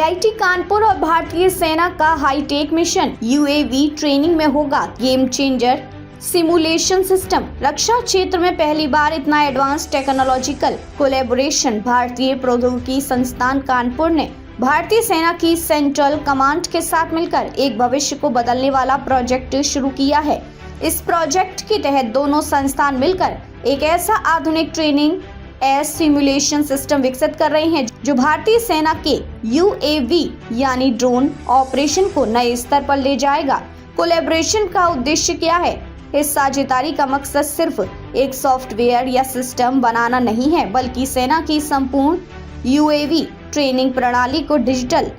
IIT Kanpur और भारतीय सेना का हाईटेक मिशन यूएवी ट्रेनिंग में होगा गेम चेंजर सिमुलेशन सिस्टम। रक्षा क्षेत्र में पहली बार इतना एडवांस टेक्नोलॉजिकल कोलैबोरेशन भारतीय प्रौद्योगिकी संस्थान कानपुर ने भारतीय सेना की सेंट्रल कमांड के साथ मिलकर एक भविष्य को बदलने वाला प्रोजेक्ट शुरू किया है। इस प्रोजेक्ट के तहत दोनों संस्थान मिलकर एक ऐसा आधुनिक ट्रेनिंग एयर सिमुलेशन सिस्टम विकसित कर रहे हैं जो भारतीय सेना के यूएवी यानी ड्रोन ऑपरेशन को नए स्तर पर ले जाएगा। कोलैबोरेशन का उद्देश्य क्या है? इस साझेदारी का मकसद सिर्फ एक सॉफ्टवेयर या सिस्टम बनाना नहीं है, बल्कि सेना की संपूर्ण यूएवी ट्रेनिंग प्रणाली को डिजिटल,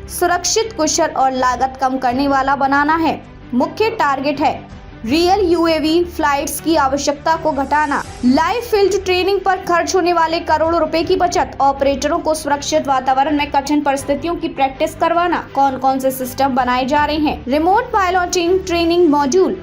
सुरक्षित, कुशल और लागत कम करने वाला बनाना है। मुख्य टारगेट है रियल यूएवी फ्लाइट्स की आवश्यकता को घटाना, लाइव फील्ड ट्रेनिंग पर खर्च होने वाले करोड़ों रुपए की बचत, ऑपरेटरों को सुरक्षित वातावरण में कठिन परिस्थितियों की प्रैक्टिस करवाना। कौन कौन से सिस्टम बनाए जा रहे हैं? रिमोट पायलटिंग ट्रेनिंग मॉड्यूल,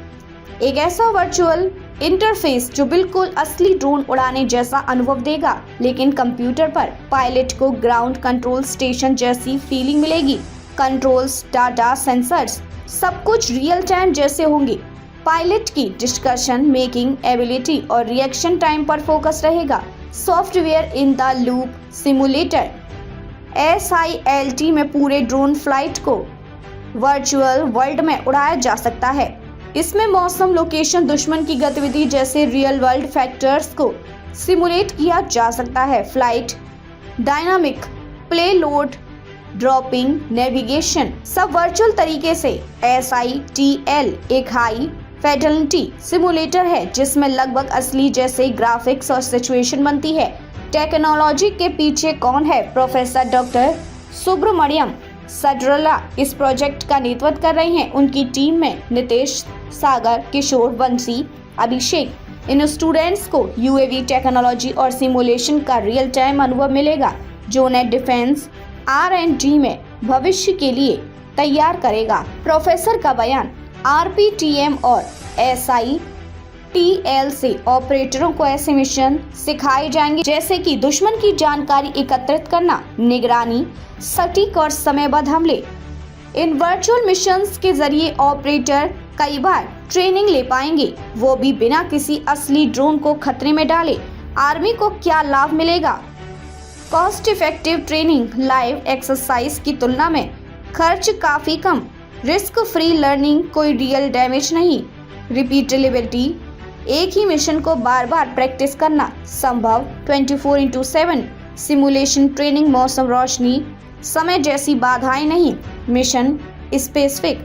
एक ऐसा वर्चुअल इंटरफेस जो बिल्कुल असली ड्रोन उड़ाने जैसा अनुभव देगा, लेकिन कंप्यूटर पर। पायलट को ग्राउंड कंट्रोल स्टेशन जैसी फीलिंग मिलेगी। कंट्रोल्स, डाटा, सेंसर्स सब कुछ रियल टाइम जैसे होंगे। पायलट की डिस्कशन मेकिंग एबिलिटी और रिएक्शन टाइम पर फोकस रहेगा। Software in the loop simulator SILT में पूरे ड्रोन फ्लाइट को वर्चुअल वर्ल्ड में उड़ाया जा सकता है। इसमें मौसम, लोकेशन, दुश्मन की गतिविधि जैसे रियल वर्ल्ड फैक्टर्स को सिमुलेट किया जा सकता है। Flight dynamic, play load, dropping, navigation सब वर्चुअल तरीके से। SITL एक हाई फिडेलिटी सिमुलेटर है जिसमें लगभग असली जैसे ग्राफिक्स और सिचुएशन बनती है। टेक्नोलॉजी के पीछे कौन है? प्रोफेसर डॉक्टर सुब्रमण्यम सडरला इस प्रोजेक्ट का नेतृत्व कर रहे हैं। उनकी टीम में नितेश, सागर, किशोर, वंशी, अभिषेक। इन स्टूडेंट्स को यूएवी टेक्नोलॉजी और सिमुलेशन का रियल टाइम अनुभव मिलेगा जो उन्हें डिफेंस R&D में भविष्य के लिए तैयार करेगा। प्रोफेसर का बयान, RPTM और SITL से ऑपरेटरों को ऐसे मिशन सिखाए जाएंगे जैसे कि दुश्मन की जानकारी एकत्रित करना, निगरानी, सटीक और समयबद्ध हमले। इन वर्चुअल मिशंस के जरिए ऑपरेटर कई बार ट्रेनिंग ले पाएंगे, वो भी बिना किसी असली ड्रोन को खतरे में डाले। आर्मी को क्या लाभ मिलेगा? Cost effective training, live exercise की तुलना में खर्च काफी कम, रिस्क फ्री लर्निंग, कोई रियल डैमेज नहीं, रिपीटेबिलिटी, एक ही मिशन को बार बार प्रैक्टिस करना संभव, 24/7 सिमुलेशन ट्रेनिंग, मौसम, रोशनी, समय जैसी बाधाएं नहीं, मिशन स्पेसिफिक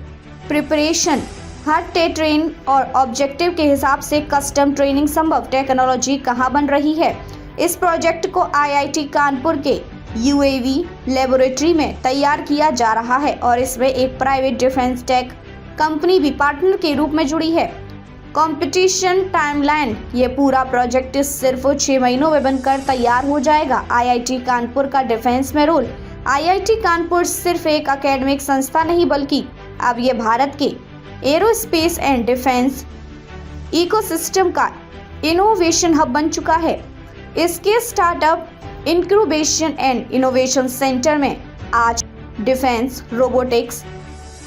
प्रिपरेशन, हर टेरेन और ऑब्जेक्टिव के हिसाब से कस्टम ट्रेनिंग संभव। टेक्नोलॉजी कहाँ बन रही है? इस प्रोजेक्ट को IIT कानपुर के यूएवी लेबोरेटरी में तैयार किया जा रहा है और इसमें एक प्राइवेट डिफेंस टेक कंपनी भी पार्टनर के रूप में जुड़ी है। कंपटीशन टाइमलाइन, ये पूरा प्रोजेक्ट सिर्फ 6 महीनों में बनकर तैयार हो जाएगा। IIT कानपुर का डिफेंस में रोल। IIT कानपुर सिर्फ एक एकेडमिक संस्था नहीं, बल्कि अब ये भारत के एरोस्पेस एंड डिफेंस इकोसिस्टम का इनोवेशन हब बन चुका है। इसके startup incubation and innovation centre में आज डिफेंस, रोबोटिक्स,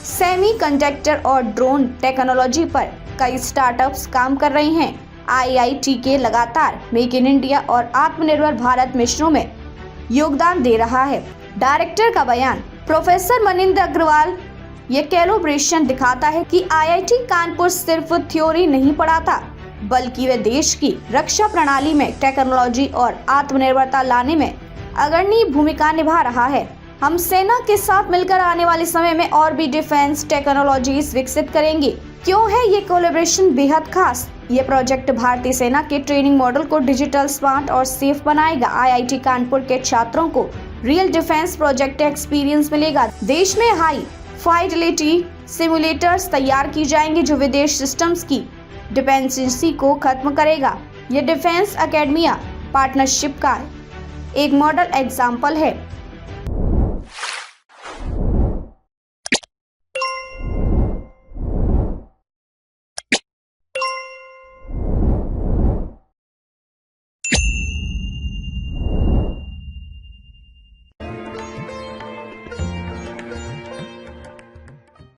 सेमीकंडक्टर और ड्रोन टेक्नोलॉजी पर कई स्टार्टअप्स काम कर रहे हैं। IIT के लगातार मेक इन इंडिया और आत्मनिर्भर भारत मिशनों में योगदान दे रहा है। डायरेक्टर का बयान, प्रोफेसर मनिंदर अग्रवाल, ये कोलैबोरेशन दिखाता है कि IIT कानपुर सिर्फ थ्योरी नहीं पढ़ाता, बल्कि वे देश की रक्षा प्रणाली में टेक्नोलॉजी और आत्मनिर्भरता लाने में अग्रणी भूमिका निभा रहा है। हम सेना के साथ मिलकर आने वाले समय में और भी डिफेंस टेक्नोलॉजीज विकसित करेंगे। क्यों है ये कोलैबोरेशन बेहद खास? ये प्रोजेक्ट भारतीय सेना के ट्रेनिंग मॉडल को डिजिटल, स्मार्ट और सेफ बनाएगा। IIT कानपुर के छात्रों को रियल डिफेंस प्रोजेक्ट एक्सपीरियंस मिलेगा। देश में हाई फाइडेलिटी सिमुलेटर्स तैयार की जाएंगे जो विदेश सिस्टम्स की डिपेंडेंसी को खत्म करेगा। ये डिफेंस एकेडमिया पार्टनरशिप का एक मॉडल एग्जाम्पल है।